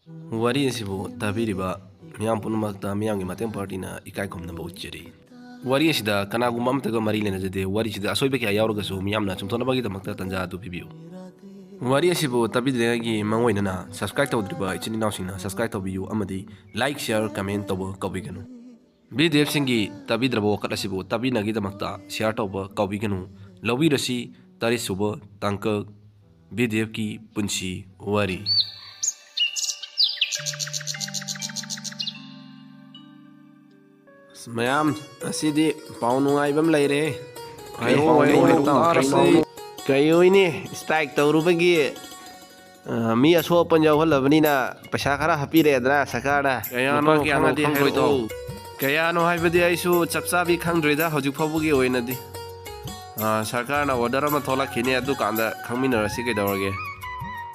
Wari asibu tabiriba miyam punumakta miyamgi mateng partina ikai khomnaba ucheri. Wari asida kanagumba amtaga mari lenajade wari sida asoiba kya yauragasu miyamna chumthonabagidamagta tanja adu pibiu. Wari asibu tabidrengagi mangoinana subscribe tawdriba ichini nausingna subscribe tawbiyu amadi like share comment tawba kaobiganu. BDF singi tabidraba wakat asibu tabinagidamagta share tawba kaobiganu. Lawirasi tarisuba tangkak BDF ki Punshi Wari. Mayam asidi pau nungaibam leire. Kayo ini strike tawrubagi mi aso panjaw halabnina paisa khara hapire adna sakara kayano kyangadi haito kayano haibadi aisu chapchabi khangdrida hojik phabugi oinadi sarkarna order ama thola khini adu kanda khangminarasi kedawrage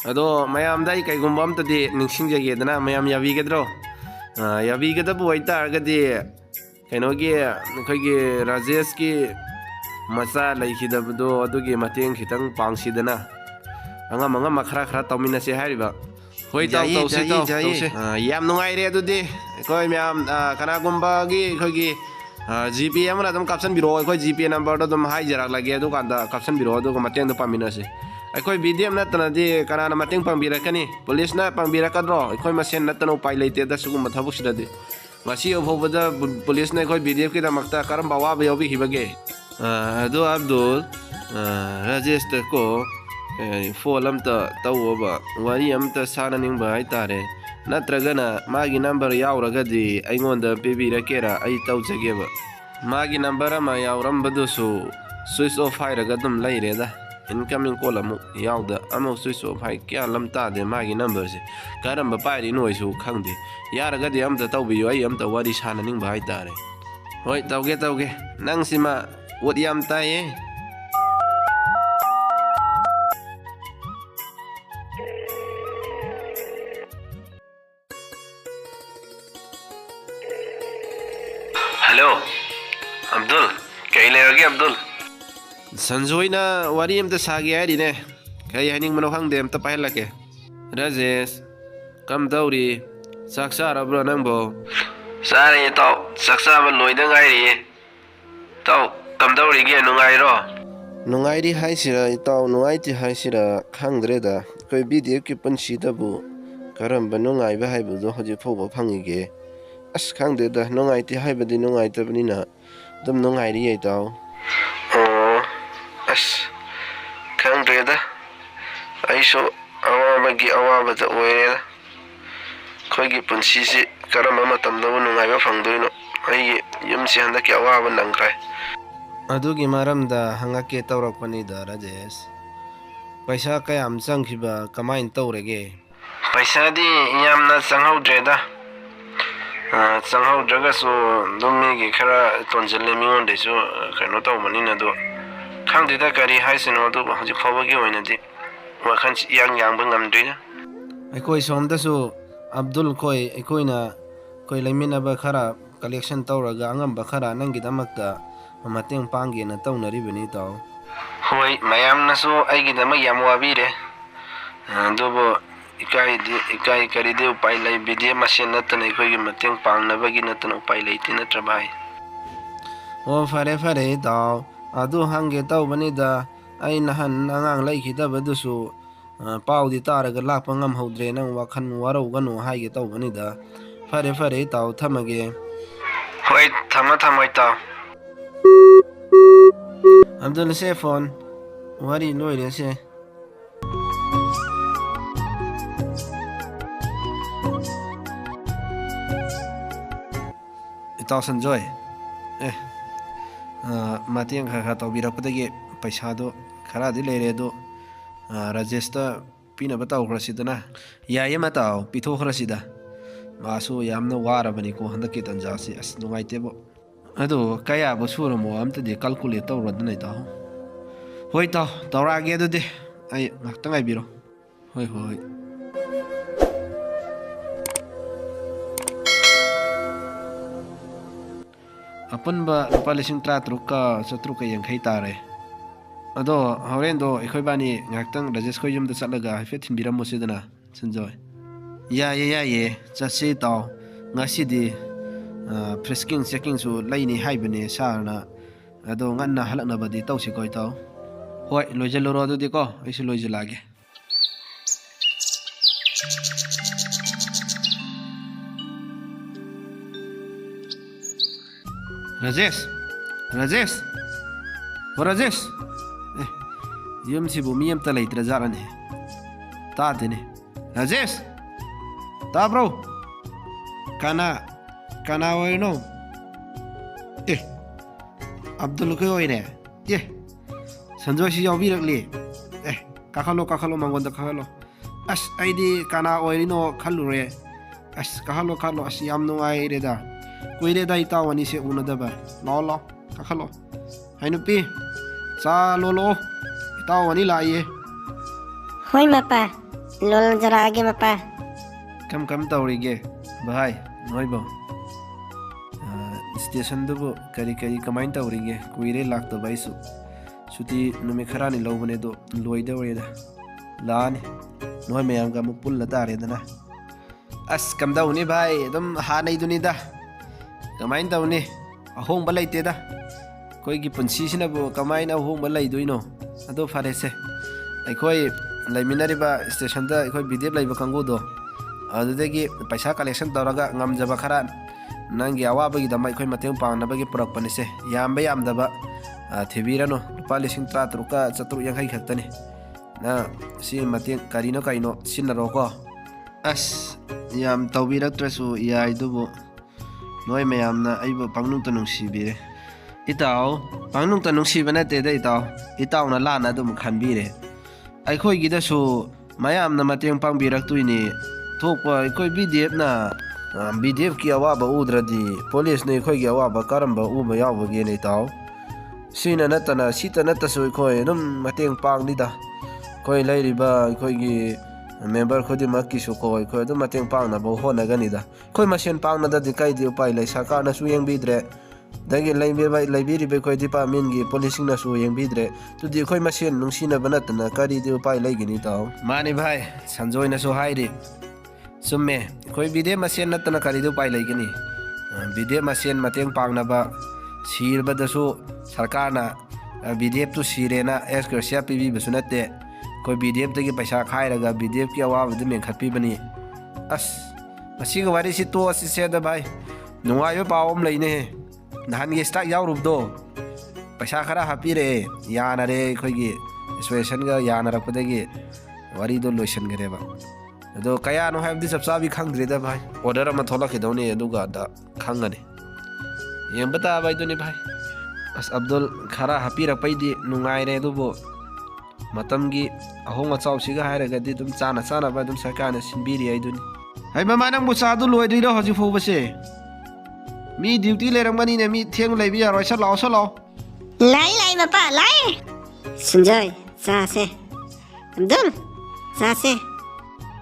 ado mayam dai kaigumbam tadi ningsingjage dana mayam yabigedro yabigadabu aitargadi kenogi nkoigi Rajesh ki macha laikhidabdo adugi mateng khitang pangsidana angam khara khara tawminase hariba hoi taw tawse yam nungaire adudi koi myam kanagumba gi khogi GP amana dum caption biro koi GP number do dum haijarak lage adu kanda caption biro adu mateng do paminase koi BDM natana di kanana mateng pangbirakani police na pangbirakadro koi masen natana upai leite da sugum mathabuk sidade masi obhobada police na koi BDF ki damakta karam bawa bayobi hibage ado Abdul Rajesh ko phone amta tawba wari amta sananing ba haitare natragana magi number yauragadi aingonda pibirakera ai tawjageba magi number ama yaurambadusu switch off hairaga dum leireda incoming call amu yauda amu switch off hai kya lamta de magi number se karamba pairi noisu khangde yaragadi amta tawbiyo ai amta wari sananing ba haitare hoi tawge nang sima what yam taye Hello Abdul kaile lagi Abdul Sanjoina wari amta sage ari ne kai haning mano khangde amta pailake Rajesh kam dauri saksa rabra nangbo sare taw saksa ba loida ngai taw kam dauri ge nungairi haisira taw nungaiti haisira khangdreda koi BDF ki Punshi dabu karamba nungaiba haibu do hoji phoba phangige as khangdeda nungaiti haibadi nungaitabnina dum nungairi ye taw as khangdreda aiso awabagi awabada oireda koigi Punshi si karamba matamda nungaiba phangdoino ai yumsi handaki awaba nangkrai adugi maramda hangake tawrakpanida Rajesh paisa kayam changkhiba kamain tawrege paisa di yamna changhaudreda changhaudraga so dumigi khara tonjelle mingonde so kano tawmanina do khangdida kari haisino do hojik phobagi oinadi wakhan yang bangamdrina aikoi somda so Abdul koi aikoina koi laiminaba khara collection tawraga angamba khara nangidamakta mateng pangge na tawnaribani taw hoi mayamna so aigidama yam wabire dobo ikai karide upai lai BDF masen natana ikoi mateng pangnabagi natana upai lai tinatra bai o fare taw adu hange tawbani da ai nahan angang laikhidabadusu paudi taraga lakpa ngamhodre nang wakhan waroganu haige tawbani da fare taw thamage hoi thamai taw Abdul se phone wari loire se itaw sanjoy mateng kha tawbirakpadagi paisa do khara di leire do Rajesh ta pina bataw khrasidana yaye mataw pitho khrasida masu yamna warabani ko handaki tanjasi as nungaitebo ado kaya basura mo amta de calculate tawradna taw hoi taw tawrage adu de ai ngaktang ai biro hoi apun ba lupa lising truka yang khai tare ado horen do ekhoi bani ngaktang Rajesh khoi yum da chalaga hafet hinbiram mosidana sanjoy ꯌꯥꯏꯌꯦ ꯌꯥꯏꯌꯦ ꯆꯠꯁꯤ ꯏꯇꯥꯎ ꯉꯁꯤꯗꯤ ꯐ꯭ꯔꯤꯁꯀꯤꯡ ꯆꯦꯛꯀꯤꯡꯁꯨ ꯂꯩꯅꯤ ꯍꯥꯏꯕꯅꯦ ꯁꯥꯔꯅ ꯑꯗꯣ ꯉꯟꯅ ꯍꯜꯂꯛꯅꯕꯗꯤ ꯇꯧꯁꯤꯀꯣ ꯏꯇꯥꯎ ꯍꯣꯏ ꯂꯣꯏꯖꯤꯜꯂꯨꯔꯣ ꯑꯗꯨꯗꯤꯀꯣ ꯑꯩꯁꯨ ꯂꯣꯏꯖꯤꯜꯂꯛꯑꯒꯦ ꯔꯥꯖꯦꯁ ꯔꯥꯖꯦꯁ ꯑꯣ ꯔꯥꯖꯦꯁ ꯑꯦ ꯌꯨꯝꯁꯤꯕꯨ ꯃꯤ ꯑꯝꯇ ꯂꯩꯇ꯭ꯔꯖꯥꯠꯂꯅꯦ ꯇꯥꯗꯦꯅꯦ ꯔꯥꯖꯦꯁ ꯇꯥꯕ꯭ꯔꯣ ꯀꯅꯥ ꯑꯣꯏꯔꯤꯅꯣ ꯑꯦ ꯑꯕꯗꯨꯜ ꯈꯣꯏ ꯑꯣꯏꯔꯦ ꯑꯦ ꯁꯟꯖꯣꯏꯁꯤ ꯌꯥꯎꯕꯤꯔꯛꯂꯤ ꯑꯦ ꯀꯥꯈꯠꯂꯣ ꯃꯉꯣꯟꯗ ꯀꯥꯈꯠꯂꯣ ꯑꯁ ꯑꯩꯗꯤ ꯀꯅꯥ ꯑꯣꯏꯔꯤꯅꯣ ꯈꯜꯂꯨꯔꯦ ꯑꯁ ꯀꯥꯈꯠꯂꯣ ꯑꯁ ꯌꯥꯝ ꯅꯨꯡꯉꯥꯏꯔꯦꯗ ꯀꯨꯏꯔꯦꯗ ꯏꯇꯥꯎ ꯑꯅꯤꯁꯦ ꯎꯅꯗꯕ ꯂꯥꯛꯑꯣ ꯀꯥꯈꯠꯂꯣ ꯍꯥꯏ ꯅꯨꯄꯤ ꯆꯥ ꯂꯣꯜꯂꯛꯑꯣ ꯏꯇꯥꯎ ꯑꯅꯤ ꯂꯥꯛꯏꯌꯦ ꯍꯣꯏ ꯃꯄꯥ ꯂꯣꯜꯖꯔꯛꯑꯒꯦ ꯃꯄꯥ ꯀꯝ ꯇꯧꯔꯤꯒꯦ ꯚꯥꯏ ꯅꯣꯏꯕꯣ ꯁ꯭ꯇꯦꯁꯟꯗꯨꯕꯨ ꯀꯔꯤ ꯀꯃꯥꯏꯅ ꯇꯧꯔꯤꯒꯦ ꯀꯨꯏꯔꯦ ꯂꯥꯛꯇꯕ ꯑꯩꯁꯨ ꯁꯨꯇꯤ ꯅꯨꯃꯤꯠ ꯈꯔꯅꯤ ꯂꯧꯕꯅꯦ ꯑꯗꯣ ꯂꯣꯏꯗꯧꯔꯦꯗ ꯂꯥꯛꯑꯅꯤ ꯅꯣꯏ ꯃꯌꯥꯝꯒ ꯑꯃꯨꯛ ꯄꯨꯜꯂ ꯇꯥꯔꯦꯗꯅ ꯑꯁ ꯀꯝꯗꯧꯅꯤ ꯚꯥꯏ ꯑꯗꯨꯝ ꯍꯥꯟꯅꯩꯗꯨꯅꯤꯗ ꯀꯃꯥꯏꯅ ꯇꯧꯅꯤ ꯑꯍꯣꯡꯕ ꯂꯩꯇꯦꯗ ꯑꯩꯈꯣꯏꯒꯤ ꯄꯨꯟꯁꯤꯁꯤꯅꯕꯨꯀꯃꯥꯏꯅ ꯑꯍꯣꯡꯕ ꯂꯩꯗꯣꯏꯅꯣ ꯑꯗꯣ ꯐꯔꯦꯁꯦ ꯑꯩꯈꯣꯏ ꯂꯩꯃꯤꯟꯅꯔꯤꯕ ꯁ꯭ꯇꯦꯁꯟꯗ ꯑꯩꯈꯣꯏ ꯕꯤꯗꯤꯑꯦꯐ ꯂꯩꯕ ꯀꯥꯡꯕꯨꯗꯣ ꯑꯗꯨꯗꯒꯤ ꯄꯩꯁꯥ ꯀꯂꯦꯛꯁꯟ ꯇꯧꯔꯒ ꯉꯝꯖꯕ ꯈꯔ ꯅꯪꯒꯤ ꯑꯋꯥꯕꯒꯤꯗꯃꯛ ꯑꯩꯈꯣꯏ ꯃꯇꯦꯡ ꯄꯥꯡꯅꯕꯒꯤ ꯄꯨꯔꯛꯄꯅꯤꯁꯦ ꯌꯥꯝꯕ ꯌꯥꯝꯗꯕ ꯊꯤꯕꯤꯔꯅꯨ ꯂꯨꯄꯥ 13,750 ꯈꯛꯇꯅꯤ ꯅꯪ ꯁꯤ ꯃꯇꯦꯡ ꯀꯔꯤꯅꯣ ꯁꯤꯟꯅꯔꯣꯀꯣ ꯑꯁ ꯌꯥꯝ ꯇꯧꯕꯤꯔꯛꯇ꯭ꯔꯁꯨ ꯌꯥꯏꯗꯨꯕꯨ ꯅꯣꯏ ꯃꯌꯥꯝꯅ ꯑꯩꯕꯨ ꯄꯪꯅꯨꯡꯇ ꯅꯨꯡꯁꯤꯕꯤꯔꯦ ꯏꯇꯥꯎ ꯄꯪꯅꯨꯡꯇ ꯅꯨꯡꯁꯤꯕ ꯅꯠꯇꯦꯗ ꯏꯇꯥꯎꯅ ꯂꯥꯟꯅ ꯑꯗꯨꯝ ꯈꯟꯕꯤꯔꯦ ꯑꯩꯈꯣꯏꯒꯤꯗꯁꯨ ꯃꯌꯥꯝꯅ ꯃꯇꯦꯡ ꯄꯥꯡꯕꯤꯔꯛꯇꯣꯏꯅꯤ ꯊꯣꯛꯄ ꯑꯩꯈꯣꯏ ꯕꯤꯗꯤꯑꯦꯐꯀꯤ ꯑꯋꯥꯕ ꯎꯗ꯭ꯔꯗꯤ ꯄꯨꯂꯤꯁꯅ ꯑꯩꯈꯣꯏꯒꯤ ꯑꯋꯥꯕ ꯀꯔꯝꯕ ꯎꯕ ꯌꯥꯎꯕꯒꯦꯅꯦ ꯏꯇꯥꯎ ꯁꯤꯇ ꯅꯠꯇꯁꯨ ꯑꯩꯈꯣꯏ ꯑꯗꯨꯝ ꯃꯇꯦꯡ ꯄꯥꯡꯅꯤꯗ ꯑꯩꯈꯣই ꯂꯩꯔꯤꯕ ꯑꯩꯈꯣꯏꯒꯤ ꯃꯦꯝꯕꯔ ꯈꯨꯗꯤꯡꯃꯛꯀꯤꯁꯨꯀꯣ ꯑꯩꯈꯣꯏ ꯑꯗꯨꯝ ꯃꯇꯦꯡ ꯄꯥꯡꯅꯕ ꯍꯣꯠꯅꯒꯅꯤꯗ ꯑꯩꯈꯣꯏ ꯃꯁꯦꯟ ꯄꯥꯡꯅꯗꯗꯤ ꯀꯩꯗꯤ ꯎꯄꯥꯏ ꯂꯩ ꯁꯔꯀꯥꯔꯅꯁꯨ ꯌꯦꯡꯕꯤꯗ꯭ꯔꯦ ꯑꯗꯒꯤ ꯂꯩꯕꯤꯔꯤꯕ ꯑꯩꯈꯣꯏ ꯗꯤꯄꯥꯔꯠꯃꯦꯟꯒꯤ ꯄꯨꯂꯤꯁꯁꯤꯡꯅꯁꯨ ꯌꯦꯡꯕꯤꯗ꯭ꯔꯦ ꯑꯗꯨꯗꯤ ꯑꯩꯈꯣꯏ ꯃꯁꯦꯟ ꯅꯨꯡꯁꯤꯅꯕ ꯅꯠꯇꯅ ꯀꯔꯤꯗꯤ ꯎꯄꯥꯏ ꯂꯩꯒꯅꯤ ꯏꯇꯥꯎ ꯃꯥꯅꯤ ꯚꯥꯏ ꯁꯟꯖꯣꯏꯅꯁꯨ ꯍꯥꯏꯔꯤ ꯆꯨꯝꯃꯦ ꯑꯩꯈꯣꯏ ꯕꯤꯗꯤꯑꯦꯐ ꯃꯁꯦꯟ ꯅꯠꯇꯅ ꯀꯔꯤꯗꯤ ꯎꯄꯥꯏ ꯂꯩꯒꯅꯤ ꯕꯤꯗꯤꯑꯦꯐ ꯃꯁꯦꯟ ꯃꯇꯦꯡ ꯄꯥꯡꯅꯕ ꯁꯤꯔꯕꯗꯁꯨ ꯁꯔꯀꯥꯔꯅ ꯕꯤꯗꯤꯑꯦꯐꯇꯨ ꯁꯤꯔꯦꯅ ꯑꯦꯛꯁꯀ꯭ꯔꯦꯁꯤꯌꯥ ꯄꯤꯕꯤꯕꯁꯨ ꯅꯠꯇꯦ ꯑꯩꯈꯣꯏ ꯕꯤꯗꯤꯑꯦꯐꯇꯒꯤ ꯄꯩꯁꯥ ꯈꯥꯏꯔꯒ ꯕꯤꯗꯤꯑꯦꯐꯀꯤ ꯑꯋꯥꯕꯗꯨ ꯃꯦꯟꯈꯠꯄꯤꯕꯅꯤ ꯑꯁ ꯃꯁꯤꯒꯤ ꯋꯥꯔꯤꯁꯤ ꯇꯣꯛꯑꯁꯤꯁꯦꯗ ꯚꯥꯏ ꯅꯨꯡꯉꯥꯏꯕ ꯄꯥꯎ ꯑꯃ ꯂꯩꯅꯦꯍꯦ ꯅꯍꯥꯟꯒꯤ ꯁ꯭ꯇꯥꯛ ꯌꯥꯎꯔꯨꯕꯗꯣ ꯄꯩꯁꯥ ꯈꯔ ꯍꯥꯞꯄꯤꯔꯛꯑꯦ ꯌꯥꯅꯔꯦ ꯑꯩꯈꯣꯏꯒꯤ ꯑꯦꯁꯣꯁꯤꯌꯦꯁꯟꯒ ꯌꯥꯅꯔꯛꯄꯗꯒꯤ ꯋꯥꯔꯤꯗꯣ ꯂꯣꯏꯁꯤꯟꯈꯔꯦꯕ ꯑꯗꯣ ꯀꯌꯥꯅꯣ ꯍꯥꯏꯕꯗꯤ ꯆꯞ ꯆꯥꯕꯤ ꯈꯪꯗ꯭ꯔꯤꯗ ꯚꯥꯏ ꯑꯣर्डर ꯑꯃ ꯊꯣꯛꯂꯛꯈꯤꯗꯧꯅꯤ ꯑꯗꯨꯒ ꯈꯪꯒꯅꯤ ꯌꯦꯡꯕ ꯇꯥꯕ ꯍꯥꯏꯗꯨꯅꯤ ꯚꯥꯏ ꯑꯁ ꯑꯕꯗꯨꯜ ꯈꯔ ꯍꯥꯞꯄꯤꯔꯛꯄꯩꯗꯤ ꯅꯨꯡꯉꯥꯏꯔꯦ ꯑꯗꯨꯕꯨ ꯃꯇꯝꯒꯤ ꯑꯍꯣꯡ ꯑꯆꯥꯎꯁꯤꯒ ꯍꯥꯏꯔꯒꯗꯤ ꯑꯗꯨꯝ ꯆꯥꯅꯕ ꯑꯗꯨꯝ ꯁꯔꯀꯥꯔꯅ ꯁꯤꯟꯕꯤꯔꯤ ꯍꯥꯏꯗꯨꯅꯤ ꯍꯩ ꯃꯃꯥ ꯅꯪꯕꯨ ꯆꯥꯗꯨ ꯂꯣꯏꯗ꯭ꯔꯤꯔꯣ ꯍꯧꯖꯤꯛ ꯐꯥꯎꯕꯁꯦ ꯃꯤ ꯗ꯭ꯌꯨꯇꯤ ꯂꯩꯔꯝꯒꯅꯤꯅꯦ ꯃꯤ ꯊꯦꯡꯅ ꯂꯩꯕ ꯌꯥꯔꯣꯏ ꯁꯠ ꯂꯥꯛꯑꯣ ꯂꯥꯛꯏ ꯃꯄꯥ ꯂꯥꯛꯏ ꯁꯟꯖꯣꯏ ꯆꯥꯁꯦ ꯑꯕꯗꯨꯜ ꯆꯥꯁꯦ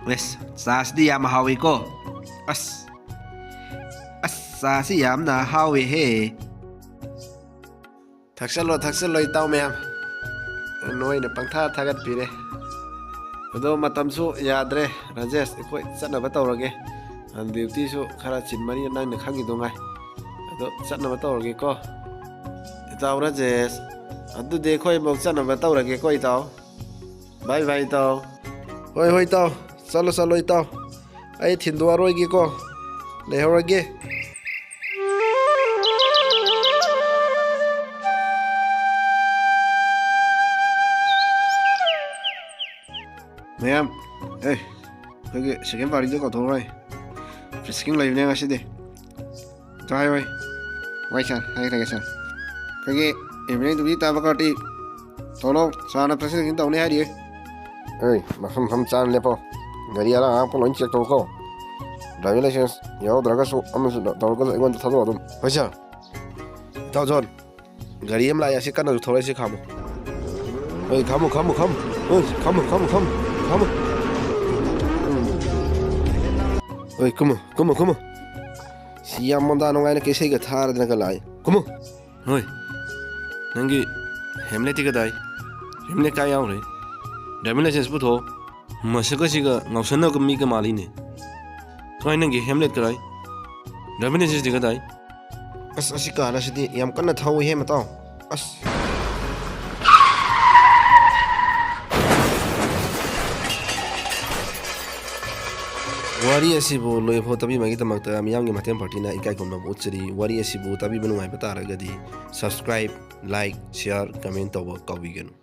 ꯑꯁ ꯆꯥꯁꯤꯗꯤ ꯌꯥꯝ ꯍꯥꯎꯏꯀꯣ ꯑꯁ ꯆꯥꯁꯤ ꯌꯥꯝꯅ ꯍꯥꯎꯋꯦꯍꯦ ꯊꯛꯆꯜꯂꯣ ꯏꯇꯥꯎ ꯃꯌꯥꯝ ꯅꯣꯏꯅ ꯄꯪꯊꯥ ꯊꯥꯒꯠꯄꯤꯔꯦ ꯑꯗꯣ ꯃꯇꯝꯁꯨ ꯌꯥꯗ꯭ꯔꯦ ꯔꯥꯖꯦꯁ ꯑꯩꯈꯣꯏ ꯆꯠꯅꯕ ꯇꯧꯔꯒꯦ ꯗ꯭ꯌꯨꯇꯤꯁꯨ ꯈꯔ ꯆꯤꯟꯕꯅꯤ ꯅꯪꯅ ꯈꯪꯉꯤꯗꯨꯉꯥꯏ ꯑꯗꯣ ꯆꯠꯅꯕ ꯇꯧꯔꯒꯦꯀꯣ ꯏꯇꯥꯎ ꯔꯥꯖꯦꯁ ꯑꯗꯨꯗꯤ ꯑꯩꯈꯣꯏ ꯑꯃꯨꯛ ꯆꯠꯅꯕ ꯇꯧꯔꯒꯦꯀꯣ ꯏꯇꯥꯎ ꯕꯥꯏ ꯏꯇꯥꯎ ꯍꯣꯏ ꯏꯇꯥꯎ ꯆꯠꯂꯣ ꯏꯇꯥꯎ ꯑꯩ ꯊꯤꯟꯗꯣꯛꯑꯔꯣꯏꯒꯦꯀꯣ ꯂꯩꯍꯧꯔꯒꯦ ꯃꯌꯥꯝ ꯑꯩꯈꯣꯏꯒꯤ ꯁꯦꯀꯦꯟ ꯄꯥꯔꯇꯤꯗꯣ ꯀꯧꯊꯣꯛꯔꯣꯏ ꯐ꯭ꯔꯤꯁꯀꯤꯡ ꯂꯩꯕꯅꯦ ꯉꯁꯤꯗꯤ ꯍꯥꯏꯔꯣꯏ ꯋꯥꯏ ꯁꯥꯔ ꯍꯥꯏꯈ꯭ꯔꯒꯦ ꯁꯥꯔ ꯑꯩꯈꯣꯏꯒꯤ ꯏꯚꯤꯅꯤꯡ ꯗ꯭ꯌꯨꯇꯤ ꯇꯥꯕ ꯄꯥꯔꯇꯤ ꯊꯣꯛꯂꯛꯑꯣ ꯁꯥꯔꯅ ꯐ꯭ꯔꯤꯁꯀꯤꯡ ꯇꯧꯅꯤ ꯍꯥꯏꯔꯤꯌꯦ ꯃꯐꯝ ꯆꯥꯅ ꯂꯦꯞꯄꯣ ꯒꯥꯔꯤ ꯑꯔꯥꯛ ꯑꯔꯥꯛꯄ ꯂꯣꯏ ꯆꯦꯛ ꯇꯧꯀꯣ ꯗ꯭राꯏꯚꯤꯡ ꯂꯥꯏꯁꯦꯟꯁ ꯌꯥꯎꯗ꯭ꯔꯒꯁꯨ ꯑꯃꯁꯨ ꯇꯧꯔꯒꯁꯨ ꯑꯩꯉꯣꯟꯗ ꯊꯥꯗꯣꯛꯑꯣ ꯑꯗꯨꯝ ꯍꯣꯏ ꯁꯥꯔ ꯏꯇꯥꯎ ꯖꯣꯟ ꯒꯥꯔꯤ ꯑꯃ ꯂꯥꯛꯑꯦ ꯑꯁꯤ ꯀꯟꯅꯁꯨ ꯊꯧꯔꯛꯏꯁꯤ ꯈꯥꯝꯃꯨ ꯈꯥꯝꯃꯨ ꯀꯨꯝꯃꯨ ꯁꯤ ꯌꯥꯝ ꯃꯣꯟꯗꯥ ꯅꯨꯡꯉꯥꯏꯅ ꯀꯦꯁꯩꯒ ꯊꯥꯔꯗꯅꯒ ꯂꯥꯛꯑꯦ ꯀꯨꯝꯃꯨ ꯅꯪꯒꯤ ꯍꯦꯝꯂꯦꯠꯇꯤ ꯀꯗꯥꯏ ꯍꯦꯝꯂꯦꯠ ꯀꯥꯏ ꯌꯥꯎꯔꯦ ꯗ꯭राꯏꯚꯤꯡ ꯂꯥꯏꯁꯦꯟꯁ ꯄꯨꯊꯣꯛꯑꯣ ꯃꯁꯛ ꯑꯁꯤꯒ ꯉꯥꯎꯁꯟꯅꯕ ꯃꯤꯒ ꯃꯥꯜꯂꯤꯅꯦ ꯊꯣꯏ ꯅꯪꯒꯤ ꯍꯦꯝꯂꯦꯠ ꯀꯗꯥꯏ ꯔꯃꯤꯅꯦꯁꯤꯗꯤ ꯀꯗꯥꯏ ꯑꯁ ꯑꯁꯤ ꯀꯥꯔ ꯑꯁꯤꯗꯤ ꯌꯥꯝ ꯀꯟꯅ ꯊꯧꯏꯍꯦ ꯃꯇꯥꯎ ꯑꯁ ꯋꯥꯔꯤ ꯑꯁꯤꯕꯨ ꯂꯣꯏꯐꯥꯎ ꯇꯥꯕꯤꯕꯒꯤꯗꯃꯛꯇ ꯃꯤꯌꯥꯝꯒꯤ ꯃꯇꯦꯡ ꯄꯥꯔꯇꯤꯅ ꯏꯀꯥꯏ ꯈꯨꯝꯅꯕ ꯎꯠꯆꯔꯤ ꯋꯥꯔꯤ ꯑꯁꯤꯕꯨ ꯇꯥꯕꯤꯕ ꯅꯨꯡꯉꯥꯏꯕ ꯇꯥꯔꯒꯗꯤ ꯁꯕꯁꯀ꯭ꯔꯥꯏꯕ ꯂꯥꯏꯛ ꯁꯤꯌꯥꯔ ꯀꯃꯦꯟ ꯇꯧꯕ ꯀꯥꯎꯕꯤꯒꯅꯨ